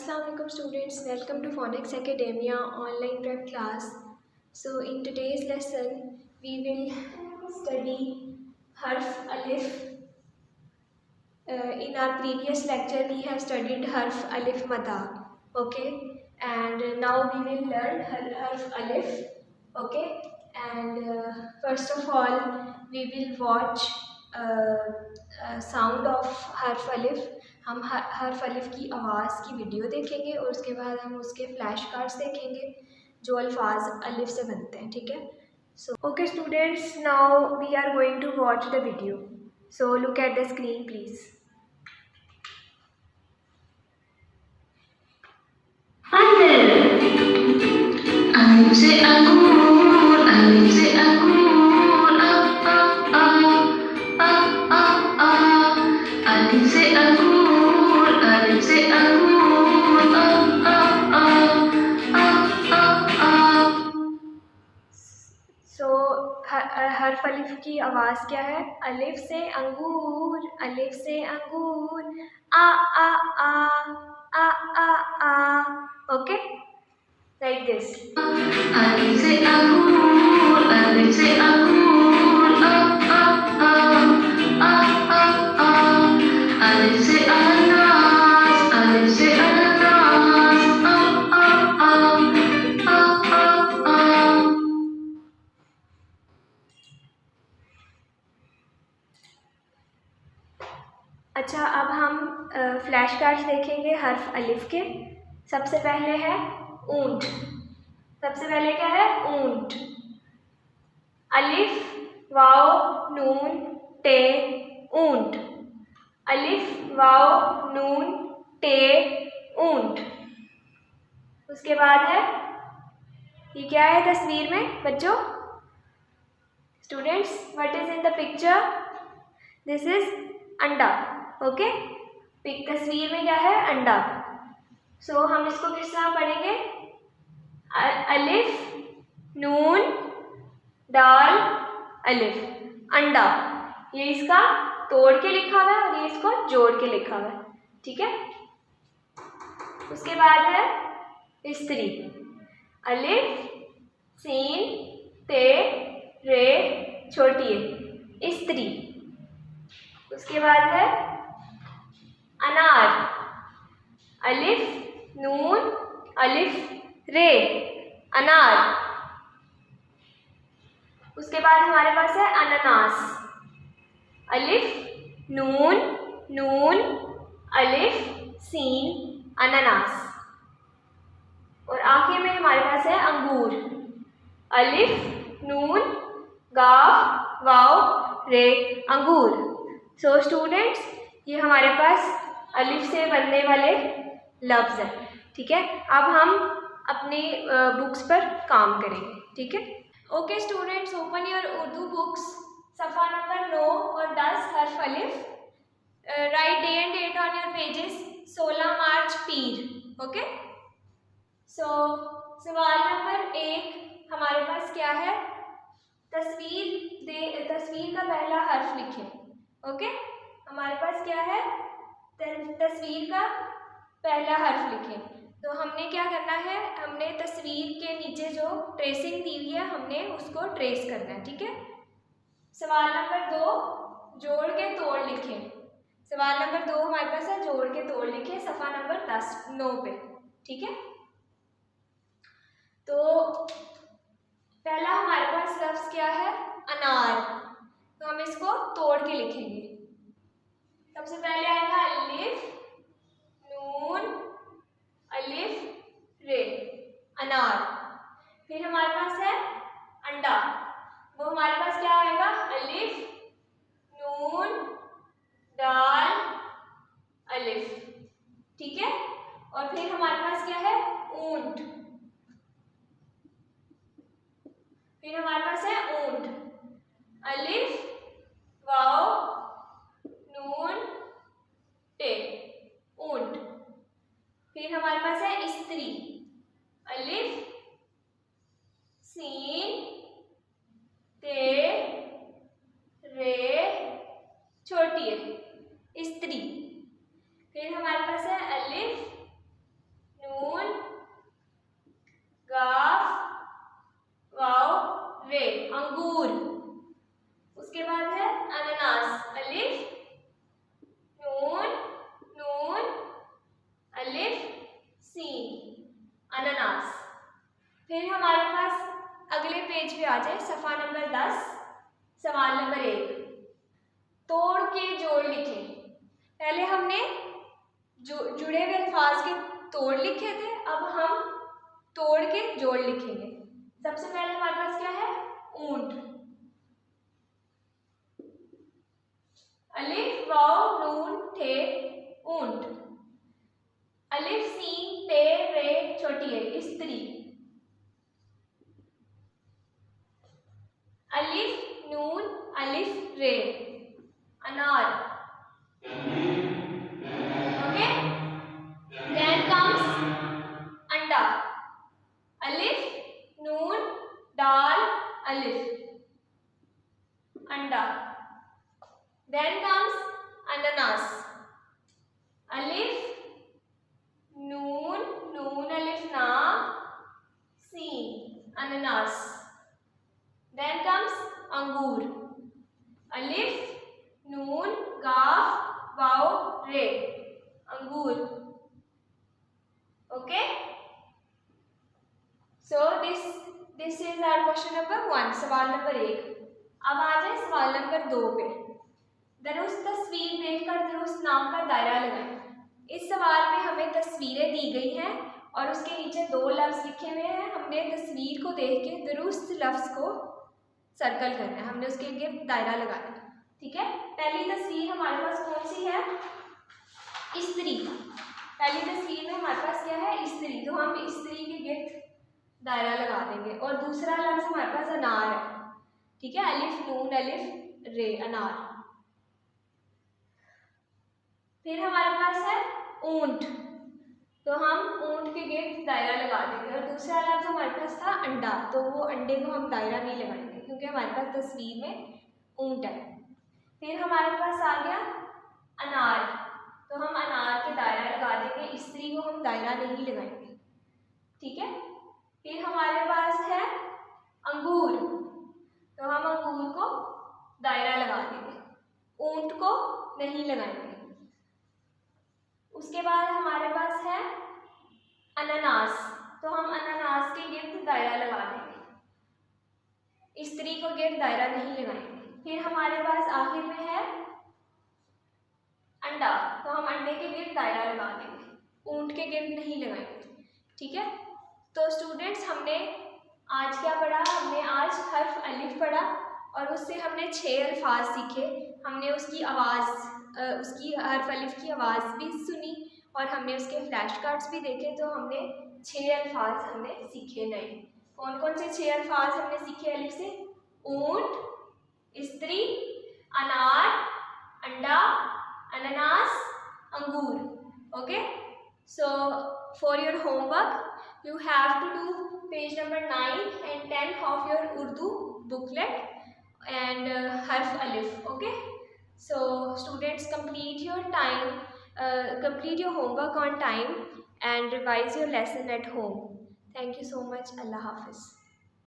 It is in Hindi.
Assalamu alaikum students, welcome to Phonics Academia online prep class. So in today's lesson we will study harf alif. In our previous lecture we have studied harf alif mada, okay, and now we will learn harf alif, okay. And first of all we will watch sound of हर्फ अलिफ. हम हर्फ अलिफ की आवाज़ की वीडियो देखेंगे और उसके बाद हम उसके फ्लैश कार्ड्स देखेंगे जो अल्फाज अलिफ से बनते हैं, ठीक है. So okay students, now we are going to watch the video. So look at the screen please. Alif se anggur, alif se anggur, alif se anggur, alif se anggur, सो हर्फ अलिफ की आवाज़ क्या है? अलिफ से अंगूर, अलिफ से अंगूर, आ आ आ आ आ आ. Okay, like this. alif se anggur, alif se anggur, alif se ananas, alif se ananas, अच्छा, अब हम फ्लैश कार्ड्स देखेंगे हर्फ अलिफ के. सबसे पहले है ऊंट. सबसे पहले क्या है? ऊंट. अलिफ वाव नून टे ऊंट. अलिफ वाव नून टे ऊंट. उसके बाद है, ये क्या है तस्वीर में बच्चों? Students, what is in the picture? This is अंडा. ओके, तस्वीर में क्या है? अंडा. सो हम इसको किस तरह पढ़ेंगे? अलिफ नून दाल अलिफ अंडा. ये इसका तोड़ के लिखा हुआ है और ये इसको जोड़ के लिखा हुआ है, ठीक है. उसके बाद है स्त्री. अलिफ सीन ते रे छोटी है, स्त्री. उसके बाद है अनार. अलिफ नून अलिफ रे अनार. उसके बाद हमारे पास है अनानास. अलिफ नून नून अलिफ सीन अनानास. और आखिर में हमारे पास है अंगूर. अलिफ नून गाफ वाव रे अंगूर. सो स्टूडेंट्स, ये हमारे पास अलिफ से बनने वाले लफ्ज़ हैं, ठीक है. अब हम अपनी बुक्स पर काम करेंगे, ठीक है. Okay students, open your Urdu books. सफ़ा नंबर 9 और 10 हर्फ अलिफ. Write day and date on your pages. 16 मार्च पीर. ओके. सो सवाल नंबर 1 हमारे पास क्या है? तस्वीर का पहला हर्फ लिखें. ओके, हमारे पास क्या है? तस्वीर का पहला हर्फ लिखें. तो हमने क्या करना है? हमने तस्वीर के नीचे जो ट्रेसिंग दी हुई है हमने उसको ट्रेस करना है, ठीक है. सवाल नंबर 2 जोड़ के तोड़ लिखें. सवाल नंबर 2 हमारे पास है जोड़ के तोड़ लिखें. सफ़ा नंबर 9 पे, ठीक है. तो पहला हमारे पास लफ्ज़ क्या है? अनार. तो हम इसको तोड़ के लिखेंगे. सबसे पहले आएगा अलिफ नून अलिफ रे अनार. फिर हमारे पास है अंडा. वो हमारे पास क्या आएगा? अलिफ नून दाल अलिफ, ठीक है. और फिर हमारे पास क्या है? ऊंट. फिर हमारे पास है ऊंट. अलिफ वाव नून टे ऊंट. फिर हमारे पास है स्त्री. अलिफ सीन ते रे छोटी है, स्त्री. फिर हमारे पास है अलिफ फिर हमारे पास अगले पेज पे आ जाए, सफ़ा नंबर 10, सवाल नंबर 1, तोड़ के जोड़ लिखें। पहले हमने जो जुड़े हुए अल्फाज के तोड़ लिखे थे, अब हम तोड़ के जोड़ लिखेंगे। सबसे पहले हमारे पास क्या है, ऊंट, अलिफ वाव नून थे ऊंट, अलिफ सीन पे रे छोटी है स्त्री, अलिफ नून अलिफ रे अनार। ओके, देन कम्स अंडा, अलिफ नून दाल अलिफ अंडा। देन कम्स अनानास, अलिफ नून नून अलिफ ना सीन अनानास। देन कम्स अंगूर, अलिफ नून गाफ वाव रे अंगूर। Okay, so this is our question number 1, सवाल नंबर 1। अब आ जाए सवाल नंबर 2 पे। दुरुस्त तस्वीर देखकर दुरुस्त नाम का दायरा लगाएं। इस सवाल में हमें तस्वीरें दी गई हैं और उसके नीचे 2 लफ्ज़ लिखे हुए हैं। हमने तस्वीर को देख के दुरुस्त लफ्ज़ को सर्कल करना है, हमने उसके गिर्द दायरा लगाना है। ठीक है, पहली तस्वीर हमारे पास कौन सी है, स्त्री। पहली तस्वीर में हमारे पास क्या है, स्त्री, तो हम स्त्री के गिर्द दायरा लगा देंगे। और दूसरा लफ्ज़ हमारे पास अनार है। ठीक है, अलिफ नून अलिफ रे अनार। फिर हमारे पास है ऊंट, तो हम ऊंट के गिर्द दायरा लगा देंगे। और दूसरा लफ्ज़ हमारे पास था अंडा, तो वो अंडे को हम दायरा नहीं लगाएंगे क्योंकि हमारे पास तस्वीर में ऊंट है। फिर हमारे पास आ गया अनार, तो हम अनार के दायरा लगा देंगे, स्त्री को हम दायरा नहीं लगाएंगे। ठीक है, फिर हमारे पास है अंगूर, तो हम अंगूर को दायरा लगा देंगे, ऊंट को नहीं लगाएंगे। उसके बाद हमारे पास है अनानास, तो हम अनानास के गिर्द दायरा लगा देंगे, स्त्री को गिर्द दायरा नहीं लगाएंगे। फिर हमारे पास आखिर में है अंडा, तो हम अंडे के गिर्द दायरा लगा देंगे, ऊंट के गिर्द नहीं लगाएंगे। ठीक है, तो स्टूडेंट्स हमने आज क्या पढ़ा, हमने आज हर्फ अलिफ पढ़ा और उससे हमने 6 अल्फाज सीखे। हमने उसकी आवाज़, उसकी हर्फ अलिफ की आवाज़ भी सुनी और हमने उसके फ्लैश कार्ड्स भी देखे। तो हमने 6 अल्फाज हमने सीखे नए। कौन कौन से 6 अल्फाज हमने सीखे अलिफ से, ऊंट, स्त्री, अनार, अंडा, अनानास, अंगूर। Okay, so for your homework you have to do page number 9 and 10 of your Urdu booklet and harf alif. Okay, so students complete your time, complete your homework on time and revise your lesson at home. Thank you so much. Allah Hafiz.